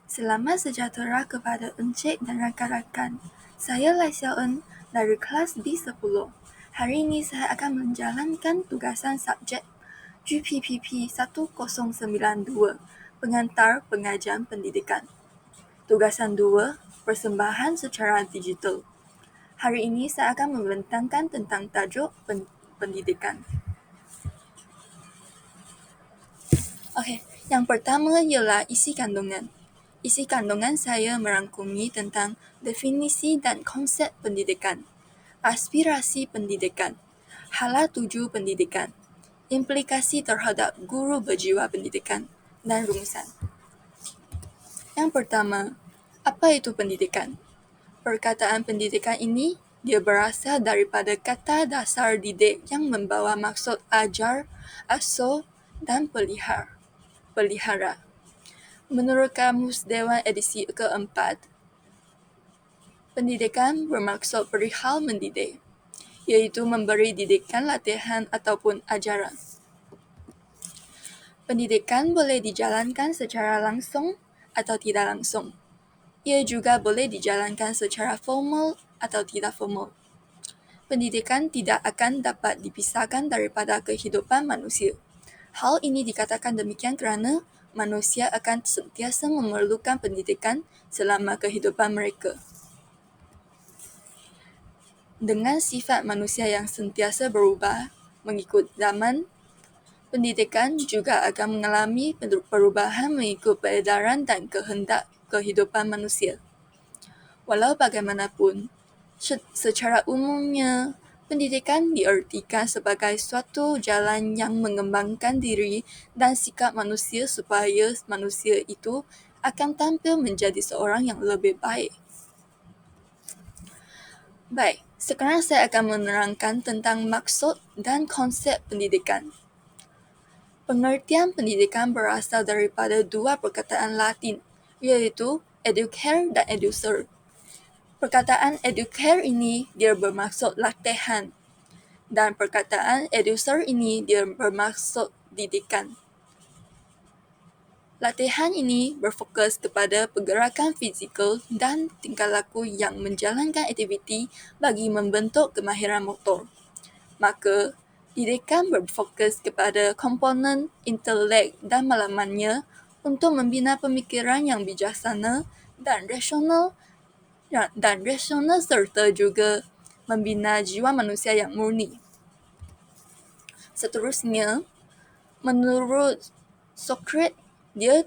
Selamat sejahtera kepada Encik dan rakan-rakan. Saya Lai Xiao En dari kelas B10. Hari ini saya akan menjalankan tugasan subjek GPPP 1092, Pengantar Pengajian Pendidikan. Tugasan 2, Persembahan secara digital. Hari ini saya akan membentangkan tentang tajuk pendidikan. Okey, yang pertama ialah isi kandungan. Isi kandungan saya merangkumi tentang definisi dan konsep pendidikan, aspirasi pendidikan, hala tuju pendidikan, implikasi terhadap guru berjiwa pendidikan, dan rumusan. Yang pertama, apa itu pendidikan? Perkataan pendidikan ini dia berasal daripada kata dasar didik yang membawa maksud ajar, asuh, dan pelihara. Menurut Kamus Dewan edisi keempat, pendidikan bermaksud perihal mendidik, iaitu memberi didikan latihan ataupun ajaran. Pendidikan boleh dijalankan secara langsung atau tidak langsung. Ia juga boleh dijalankan secara formal atau tidak formal. Pendidikan tidak akan dapat dipisahkan daripada kehidupan manusia. Hal ini dikatakan demikian kerana manusia akan sentiasa memerlukan pendidikan selama kehidupan mereka. Dengan sifat manusia yang sentiasa berubah mengikut zaman, pendidikan juga akan mengalami perubahan mengikut peredaran dan kehendak kehidupan manusia. Walau bagaimanapun, secara umumnya, pendidikan diertikan sebagai suatu jalan yang mengembangkan diri dan sikap manusia supaya manusia itu akan tampil menjadi seorang yang lebih baik. Baik, sekarang saya akan menerangkan tentang maksud dan konsep pendidikan. Pengertian pendidikan berasal daripada dua perkataan Latin, iaitu educare dan educer. Perkataan educare ini dia bermaksud latihan dan perkataan educer ini dia bermaksud didikan. Latihan ini berfokus kepada pergerakan fizikal dan tingkah laku yang menjalankan aktiviti bagi membentuk kemahiran motor. Maka, didikan berfokus kepada komponen intelek dan malamannya untuk membina pemikiran yang bijaksana dan rasional serta juga membina jiwa manusia yang murni. Seterusnya, menurut Sokrates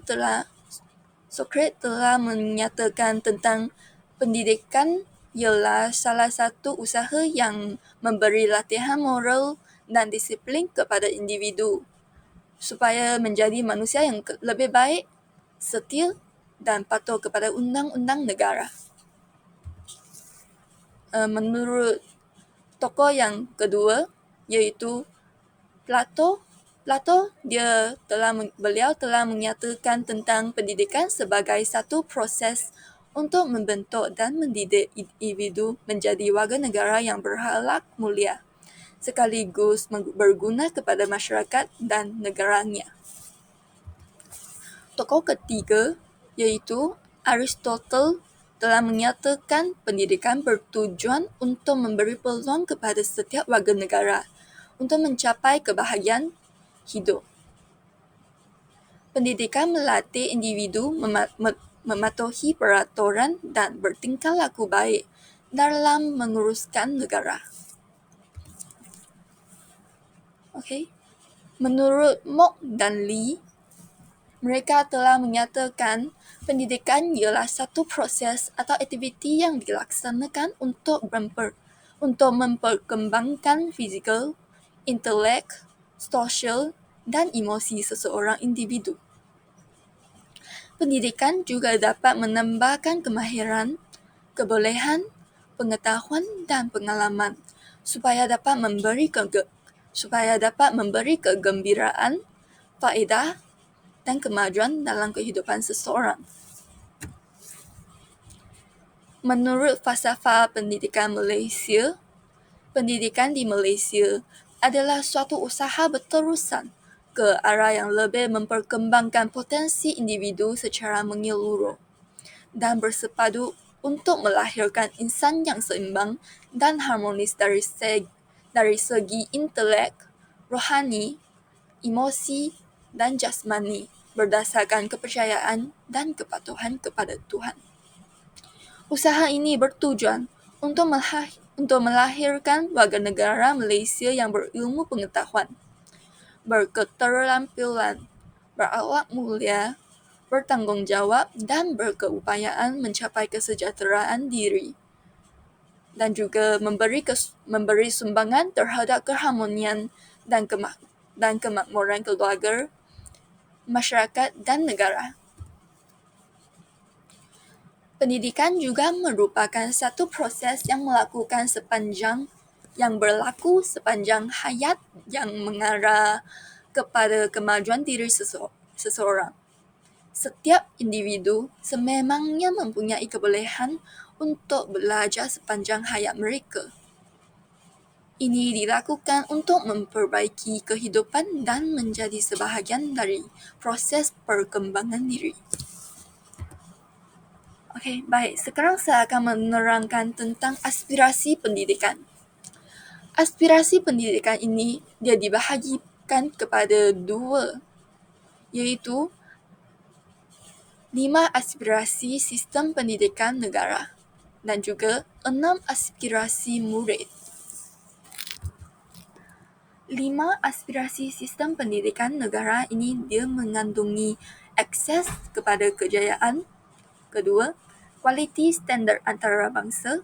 telah menyatakan tentang pendidikan ialah salah satu usaha yang memberi latihan moral dan disiplin kepada individu supaya menjadi manusia yang lebih baik, setia dan patuh kepada undang-undang negara. Menurut tokoh yang kedua iaitu Plato beliau telah menyatakan tentang pendidikan sebagai satu proses untuk membentuk dan mendidik individu menjadi warga negara yang berakhlak mulia, sekaligus berguna kepada masyarakat dan negaranya. Tokoh ketiga iaitu Aristotle telah menyatakan pendidikan bertujuan untuk memberi peluang kepada setiap warga negara untuk mencapai kebahagiaan hidup. Pendidikan melatih individu mematuhi peraturan dan bertingkah laku baik dalam menguruskan negara. Okey. Menurut Mock dan Lee, mereka telah menyatakan pendidikan ialah satu proses atau aktiviti yang dilaksanakan untuk memperkembangkan fizikal, intelek, sosial, dan emosi seseorang individu. Pendidikan juga dapat menambahkan kemahiran, kebolehan, pengetahuan dan pengalaman supaya dapat memberi kegembiraan, faedah dan kemajuan dalam kehidupan seseorang. Menurut falsafah pendidikan di Malaysia adalah suatu usaha berterusan ke arah yang lebih memperkembangkan potensi individu secara menyeluruh. dan bersepadu untuk melahirkan insan yang seimbang dan harmonis dari segi intelek, rohani, emosi, dan jasmani berdasarkan kepercayaan dan kepatuhan kepada Tuhan. Usaha ini bertujuan untuk melahirkan warga negara Malaysia yang berilmu pengetahuan, berketerampilan, berakhlak mulia, bertanggung jawab, dan berkeupayaan mencapai kesejahteraan diri, dan juga memberi sumbangan terhadap keharmonian dan kemakmuran keluarga, masyarakat, dan negara. Pendidikan juga merupakan satu proses yang berlaku sepanjang hayat yang mengarah kepada kemajuan diri seseorang. Setiap individu sememangnya mempunyai kebolehan untuk belajar sepanjang hayat mereka. Ini dilakukan untuk memperbaiki kehidupan dan menjadi sebahagian dari proses perkembangan diri. Okey, baik. Sekarang saya akan menerangkan tentang aspirasi pendidikan. Aspirasi pendidikan ini dia dibahagikan kepada 2, iaitu 5 aspirasi sistem pendidikan negara dan juga 6 aspirasi murid. 5 aspirasi sistem pendidikan negara ini dia mengandungi akses kepada kejayaan. Kedua, kualiti standard antarabangsa.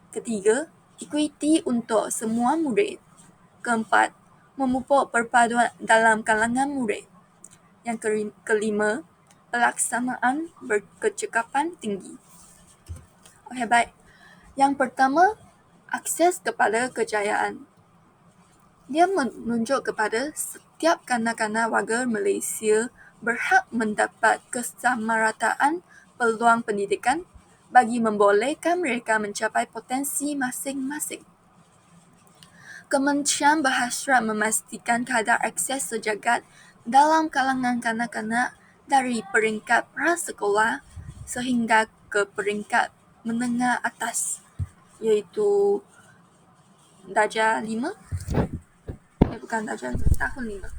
Ketiga, equity untuk semua murid. Keempat, memupuk perpaduan dalam kalangan murid. Yang kelima, pelaksanaan berkecakapan tinggi. Okey, baik. Yang pertama, akses kepada kejayaan. Dia menunjuk kepada setiap kanak-kanak warga Malaysia berhak mendapat kesamarataan peluang pendidikan bagi membolehkan mereka mencapai potensi masing-masing. Kementerian berhasrat memastikan kadar akses sejagat dalam kalangan kanak-kanak dari peringkat prasekolah sehingga ke peringkat menengah atas, iaitu darjah 5. Bukan darjah 5, tahun 5.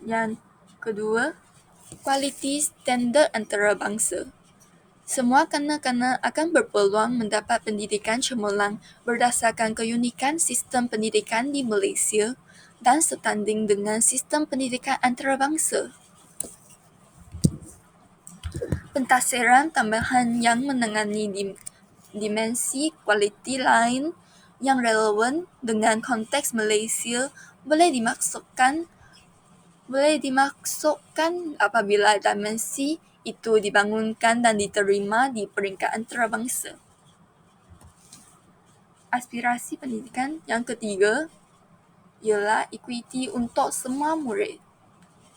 Yang kedua, kualiti standard antarabangsa. Semua kanak-kanak akan berpeluang mendapat pendidikan cemerlang berdasarkan keunikan sistem pendidikan di Malaysia dan setanding dengan sistem pendidikan antarabangsa. Pentafsiran tambahan yang menangani dimensi kualiti lain yang relevan dengan konteks Malaysia boleh dimaksudkan apabila dimensi itu dibangunkan dan diterima di peringkat antarabangsa. Aspirasi pendidikan yang ketiga ialah equity untuk semua murid.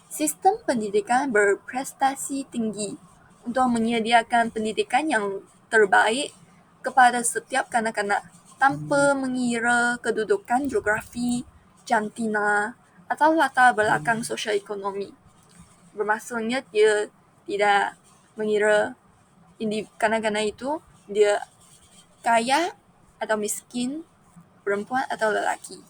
Sistem pendidikan berprestasi tinggi untuk menyediakan pendidikan yang terbaik kepada setiap kanak-kanak tanpa mengira kedudukan geografi, jantina atau latar belakang sosial ekonomi. Bermaksudnya dia tidak mengira kanak-kanak itu dia kaya atau miskin, perempuan atau lelaki.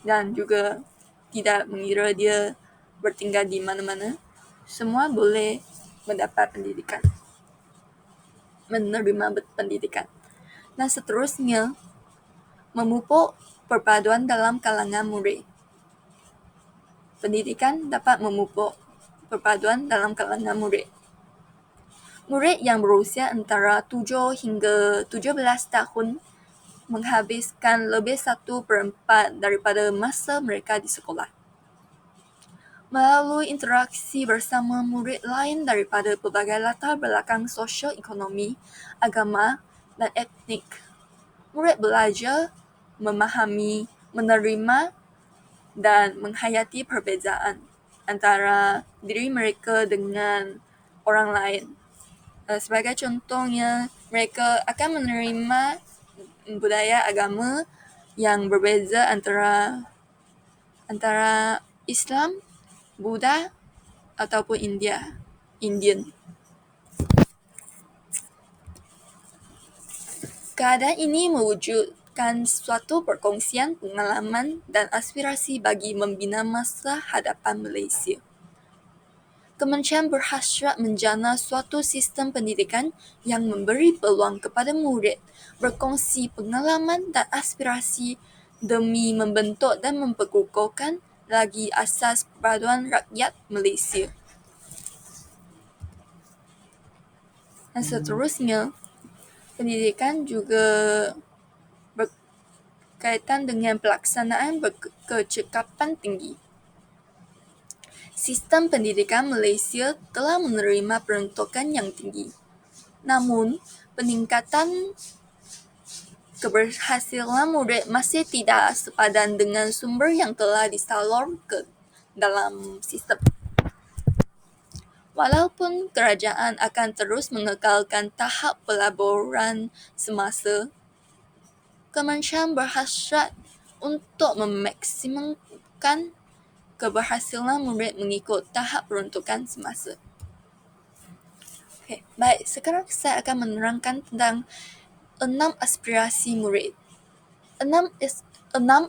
Dan juga tidak mengira dia bertinggal di mana-mana. Semua boleh mendapat pendidikan, menerima pendidikan. Dan seterusnya, memupuk perpaduan dalam kalangan murid. Pendidikan dapat memupuk perpaduan dalam kalangan murid. Murid yang berusia antara 7 hingga 17 tahun menghabiskan lebih 1/4 daripada masa mereka di sekolah. Melalui interaksi bersama murid lain daripada pelbagai latar belakang sosial ekonomi, agama, dan etnik, murid belajar memahami, menerima, dan menghayati perbezaan antara diri mereka dengan orang lain. Sebagai contohnya, mereka akan menerima budaya agama yang berbeza antara Islam Buddha ataupun Indian. Keadaan ini mewujudkan suatu perkongsian pengalaman dan aspirasi bagi membina masa hadapan Malaysia. Kementerian berhasrat menjana suatu sistem pendidikan yang memberi peluang kepada murid berkongsi pengalaman dan aspirasi demi membentuk dan memperkukuhkan lagi asas perpaduan rakyat Malaysia. Dan seterusnya, pendidikan juga berkaitan dengan pelaksanaan berkecekapan tinggi. Sistem pendidikan Malaysia telah menerima peruntukan yang tinggi. Namun, peningkatan keberhasilan murid masih tidak sepadan dengan sumber yang telah disalur ke dalam sistem. Walaupun kerajaan akan terus mengekalkan tahap pelaburan semasa, Kementerian berhasrat untuk memaksimumkan keberhasilan murid mengikut tahap peruntukan semasa. Baik, sekarang saya akan menerangkan tentang 6 aspirasi murid. 6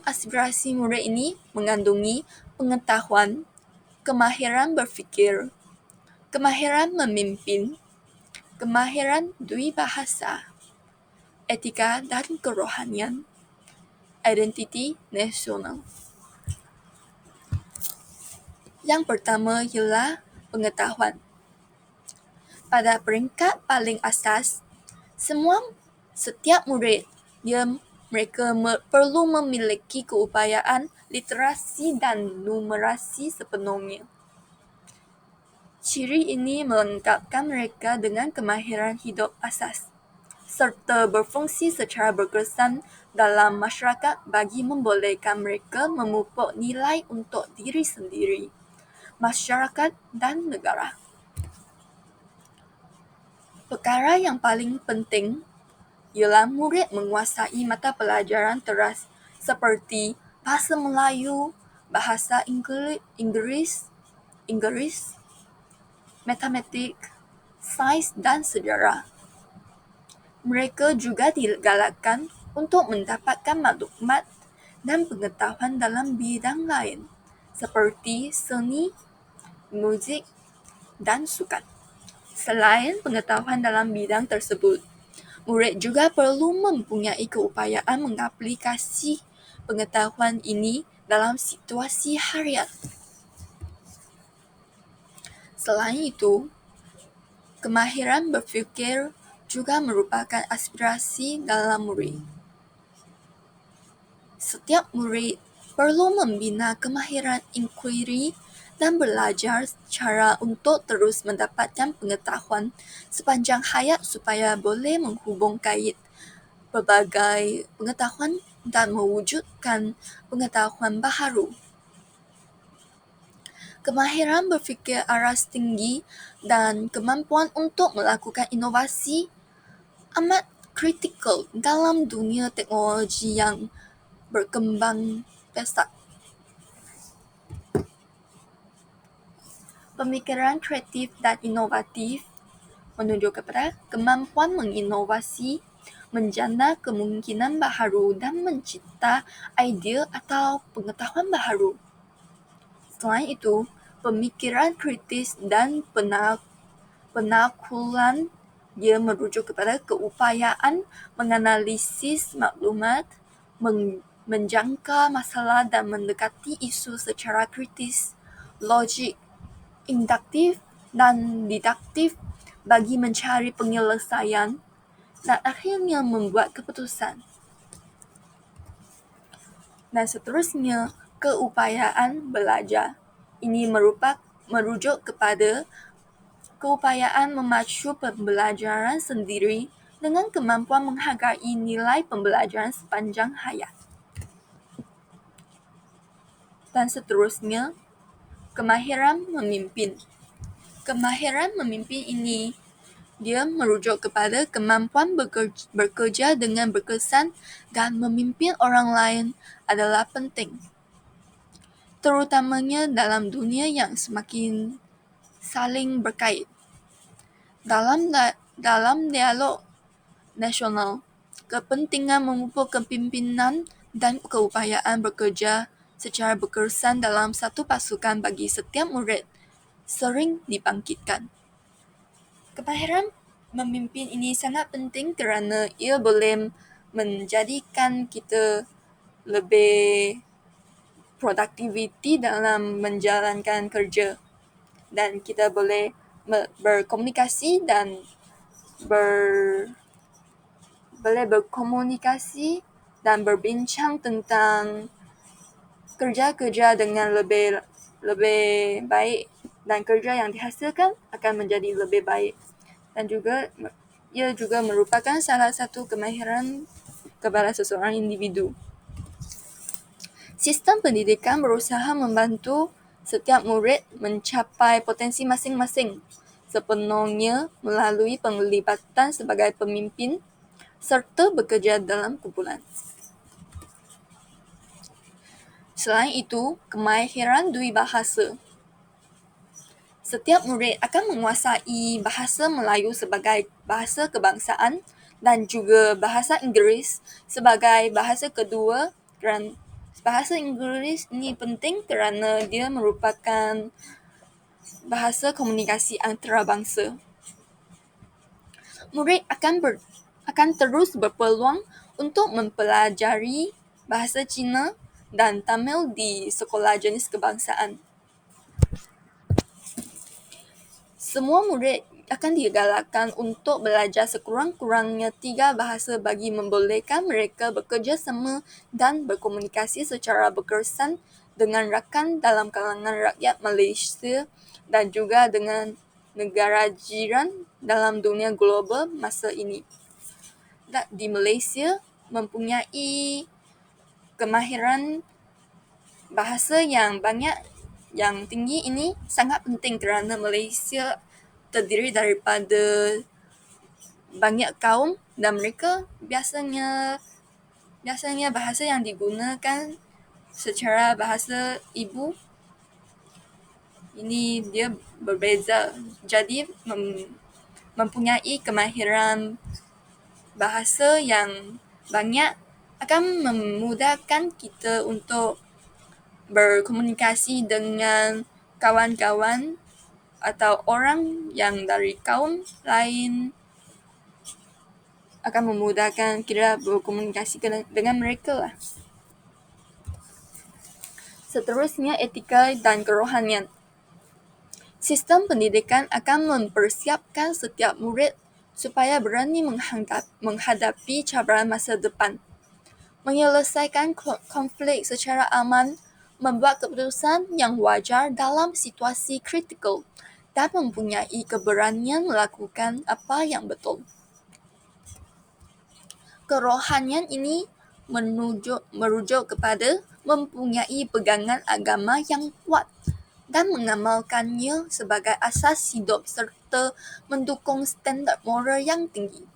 aspirasi murid ini mengandungi pengetahuan, kemahiran berfikir, kemahiran memimpin, kemahiran dwibahasa, etika dan kerohanian, identiti nasional. Yang pertama ialah pengetahuan. Pada peringkat paling asas, setiap murid mereka perlu memiliki keupayaan literasi dan numerasi sepenuhnya. Ciri ini melengkapkan mereka dengan kemahiran hidup asas, serta berfungsi secara berkesan dalam masyarakat bagi membolehkan mereka memupuk nilai untuk diri sendiri, masyarakat dan negara. Perkara yang paling penting ialah murid menguasai mata pelajaran teras seperti bahasa Melayu, bahasa Inggeris, matematik, sains dan sejarah. Mereka juga digalakkan untuk mendapatkan maklumat dan pengetahuan dalam bidang lain seperti seni, muzik dan sukan. Selain pengetahuan dalam bidang tersebut, murid juga perlu mempunyai keupayaan mengaplikasi pengetahuan ini dalam situasi harian. Selain itu, kemahiran berfikir juga merupakan aspirasi dalam murid. Setiap murid perlu membina kemahiran inquiry dan belajar cara untuk terus mendapatkan pengetahuan sepanjang hayat supaya boleh menghubung kait berbagai pengetahuan dan mewujudkan pengetahuan baharu. Kemahiran berfikir aras tinggi dan kemampuan untuk melakukan inovasi amat kritikal dalam dunia teknologi yang berkembang pesat. Pemikiran kreatif dan inovatif menunjuk kepada kemampuan menginovasi, menjana kemungkinan baharu dan mencipta idea atau pengetahuan baharu. Selain itu, pemikiran kritis dan penakulan dia merujuk kepada keupayaan menganalisis maklumat, menjangka masalah dan mendekati isu secara kritis, logik, induktif dan didaktif bagi mencari penyelesaian dan akhirnya membuat keputusan. Dan seterusnya, keupayaan belajar. Ini merujuk kepada keupayaan memacu pembelajaran sendiri dengan kemampuan menghargai nilai pembelajaran sepanjang hayat. Dan seterusnya, kemahiran memimpin. Kemahiran memimpin ini dia merujuk kepada kemampuan bekerja dengan berkesan dan memimpin orang lain adalah penting. terutamanya dalam dunia yang semakin saling berkait. Dalam dialog nasional, kepentingan memupuk kepimpinan dan keupayaan bekerja secara berkesan dalam satu pasukan bagi setiap murid sering dibangkitkan. Kemahiran memimpin ini sangat penting kerana ia boleh menjadikan kita lebih produktiviti dalam menjalankan kerja, dan kita boleh berkomunikasi dan berbincang tentang kerja-kerja dengan lebih baik, dan kerja yang dihasilkan akan menjadi lebih baik. Dan juga ia juga merupakan salah satu kemahiran kepada seseorang individu. Sistem pendidikan berusaha membantu setiap murid mencapai potensi masing-masing sepenuhnya melalui penglibatan sebagai pemimpin serta bekerja dalam kumpulan. Selain itu, kemahiran dui bahasa. Setiap murid akan menguasai bahasa Melayu sebagai bahasa kebangsaan dan juga bahasa Inggeris sebagai bahasa kedua. Bahasa Inggeris ini penting kerana dia merupakan bahasa komunikasi antarabangsa. Murid akan terus berpeluang untuk mempelajari bahasa Cina dan Tamil di sekolah jenis kebangsaan. Semua murid akan digalakkan untuk belajar sekurang-kurangnya 3 bahasa bagi membolehkan mereka bekerja sama dan berkomunikasi secara berkesan dengan rakan dalam kalangan rakyat Malaysia dan juga dengan negara jiran dalam dunia global masa ini. Di Malaysia mempunyai kemahiran bahasa yang tinggi ini sangat penting kerana Malaysia terdiri daripada banyak kaum dan mereka biasanya bahasa yang digunakan secara bahasa ibu ini dia berbeza. Jadi mempunyai kemahiran bahasa yang banyak akan memudahkan kita untuk berkomunikasi dengan kawan-kawan atau orang yang dari kaum lain, akan memudahkan kita berkomunikasi dengan mereka lah. Seterusnya, etika dan kerohanian. Sistem pendidikan akan mempersiapkan setiap murid supaya berani menghadapi cabaran masa depan, menyelesaikan konflik secara aman, membuat keputusan yang wajar dalam situasi kritikal, dan mempunyai keberanian melakukan apa yang betul. Kerohanian ini merujuk kepada mempunyai pegangan agama yang kuat dan mengamalkannya sebagai asas hidup serta mendukung standard moral yang tinggi.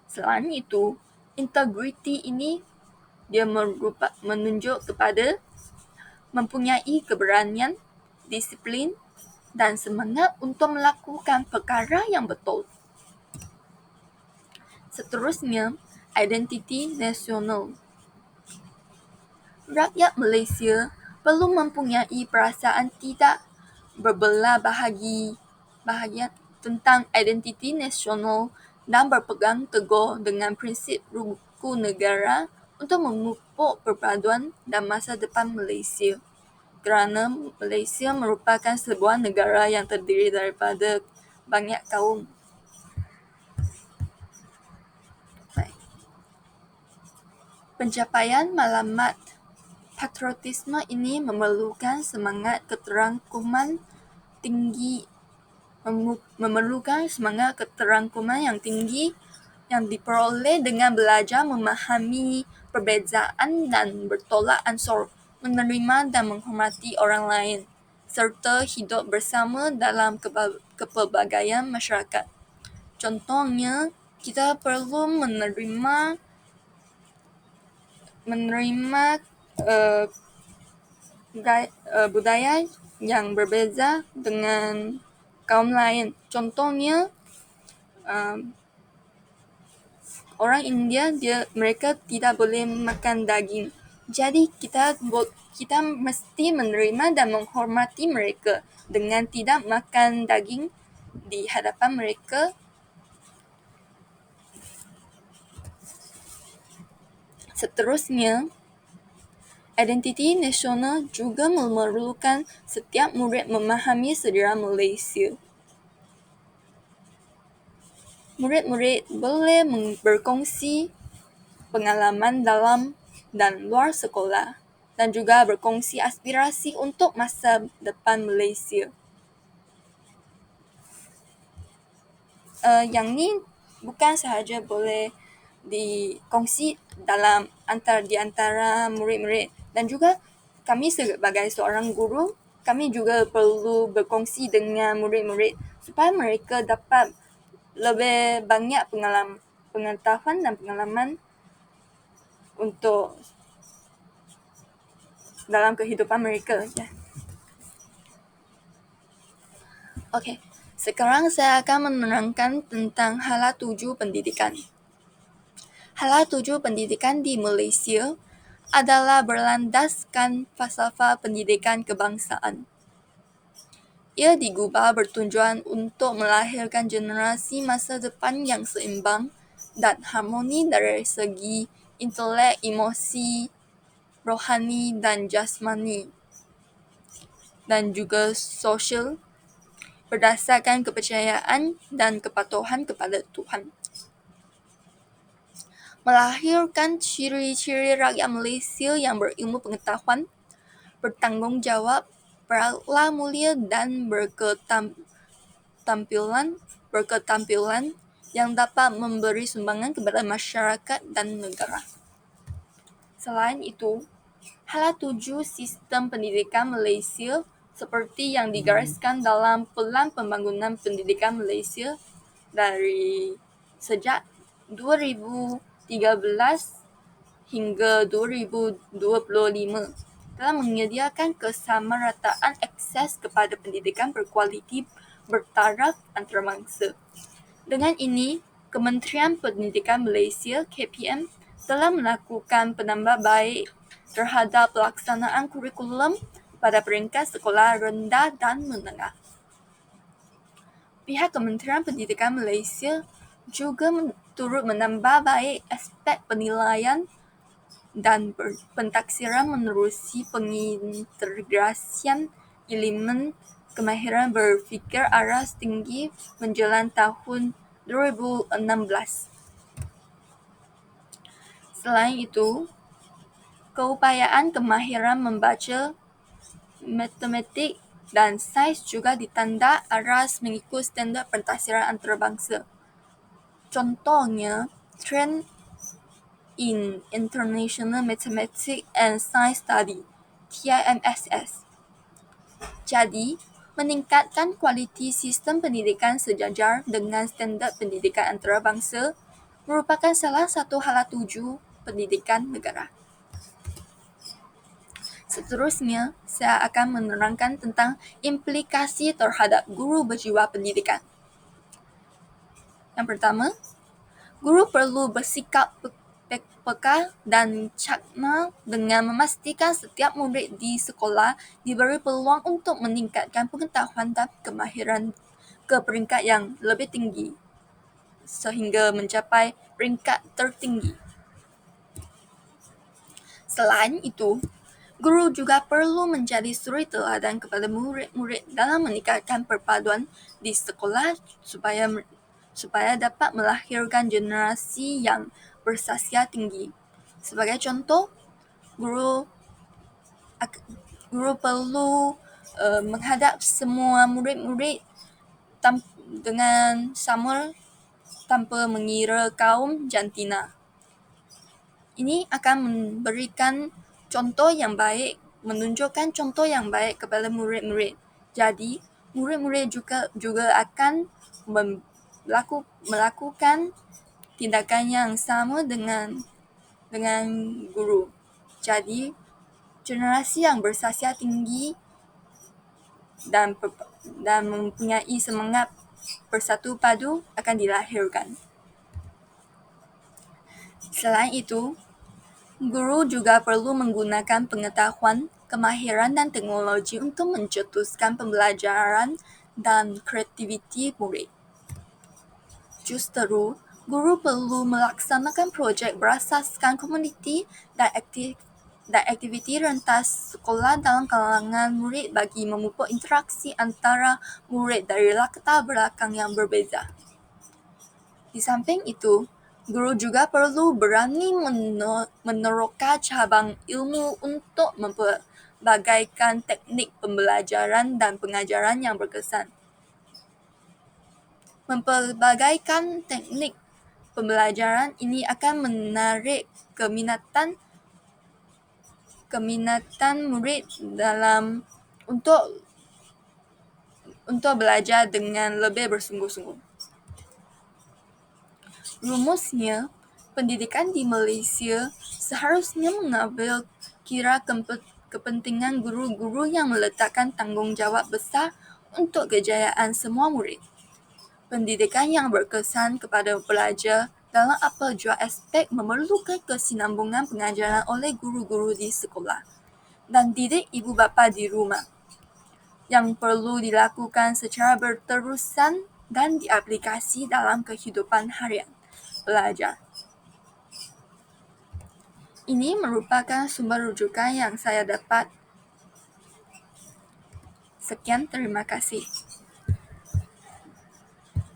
Selain itu, integriti ini dia menunjuk kepada mempunyai keberanian, disiplin, dan semangat untuk melakukan perkara yang betul. Seterusnya, identiti nasional. Rakyat Malaysia perlu mempunyai perasaan tidak berbelah bahagia tentang identiti nasional dan berpegang teguh dengan prinsip rukun negara untuk memupuk perpaduan dan masa depan Malaysia. Kerana Malaysia merupakan sebuah negara yang terdiri daripada banyak kaum. Pencapaian malamat patriotisme ini memerlukan semangat keterangkuman yang tinggi yang diperoleh dengan belajar memahami perbezaan dan bertolak ansur, menerima dan menghormati orang lain, serta hidup bersama dalam kepelbagaian masyarakat. Contohnya, kita perlu menerima budaya yang berbeza dengan kaum lain. Contohnya orang India mereka tidak boleh makan daging. Jadi kita mesti menerima dan menghormati mereka dengan tidak makan daging di hadapan mereka. Seterusnya, identiti nasional juga memerlukan setiap murid memahami sejarah Malaysia. Murid-murid boleh berkongsi pengalaman dalam dan luar sekolah dan juga berkongsi aspirasi untuk masa depan Malaysia. Yang ni bukan sahaja boleh dikongsi di antara murid-murid, dan juga kami sebagai seorang guru, kami juga perlu berkongsi dengan murid-murid supaya mereka dapat lebih banyak pengetahuan dan pengalaman untuk dalam kehidupan mereka. Okey, sekarang saya akan menerangkan tentang hala 7 pendidikan. Hala 7 pendidikan di Malaysia adalah berlandaskan falsafah pendidikan kebangsaan. Ia digubah bertujuan untuk melahirkan generasi masa depan yang seimbang dan harmoni dari segi intelek, emosi, rohani dan jasmani, dan juga sosial berdasarkan kepercayaan dan kepatuhan kepada Tuhan. Melahirkan ciri-ciri rakyat Malaysia yang berilmu pengetahuan, bertanggungjawab, berakhlak mulia dan berketampilan yang dapat memberi sumbangan kepada masyarakat dan negara. Selain itu, hala 7 sistem pendidikan Malaysia seperti yang digariskan dalam Pelan Pembangunan Pendidikan Malaysia dari sejak 2013 hingga 2025 telah menyediakan kesamarataan akses kepada pendidikan berkualiti bertaraf antarabangsa. Dengan ini, Kementerian Pendidikan Malaysia (KPM) telah melakukan penambahbaik terhadap pelaksanaan kurikulum pada peringkat sekolah rendah dan menengah. Pihak Kementerian Pendidikan Malaysia juga turut menambah baik aspek penilaian dan pentaksiran menerusi pengintegrasian elemen kemahiran berfikir aras tinggi menjelang tahun 2016. Selain itu, keupayaan kemahiran membaca, matematik dan sains juga ditanda aras mengikut standard pentaksiran antarabangsa. Contohnya, Trend in International Mathematics and Science Study (TIMSS). Jadi, meningkatkan kualiti sistem pendidikan sejajar dengan standard pendidikan antarabangsa merupakan salah satu hala 7 pendidikan negara. Seterusnya, saya akan menerangkan tentang implikasi terhadap guru berjiwa pendidikan. Yang pertama, guru perlu bersikap peka dan cakna dengan memastikan setiap murid di sekolah diberi peluang untuk meningkatkan pengetahuan dan kemahiran ke peringkat yang lebih tinggi sehingga mencapai peringkat tertinggi. Selain itu, guru juga perlu menjadi suri teladan kepada murid-murid dalam meningkatkan perpaduan di sekolah supaya dapat melahirkan generasi yang bersasiat tinggi. Sebagai contoh, guru perlu menghadap semua murid-murid dengan sama tanpa mengira kaum jantina. Ini akan memberikan contoh yang baik, menunjukkan contoh yang baik kepada murid-murid. Jadi, murid-murid juga akan melakukan tindakan yang sama dengan guru. Jadi, Generasi yang bersasiat tinggi dan mempunyai semangat bersatu padu akan dilahirkan. Selain itu, guru juga perlu menggunakan pengetahuan, kemahiran dan teknologi untuk mencetuskan pembelajaran dan kreativiti murid. Justru, guru perlu melaksanakan projek berasaskan komuniti dan aktiviti rentas sekolah dalam kalangan murid bagi memupuk interaksi antara murid dari latar belakang yang berbeza. Di samping itu, guru juga perlu berani meneroka cabang ilmu untuk mempelbagaikan teknik pembelajaran dan pengajaran yang berkesan. Mempelbagaikan teknik pembelajaran ini akan menarik keminatan murid dalam untuk belajar dengan lebih bersungguh-sungguh. Rumusnya, pendidikan di Malaysia seharusnya mengambil kira kepentingan guru-guru yang meletakkan tanggungjawab besar untuk kejayaan semua murid. Pendidikan yang berkesan kepada pelajar dalam apa jua aspek memerlukan kesinambungan pengajaran oleh guru-guru di sekolah dan didik ibu bapa di rumah yang perlu dilakukan secara berterusan dan diaplikasi dalam kehidupan harian pelajar. Ini merupakan sumber rujukan yang saya dapat. Sekian, terima kasih.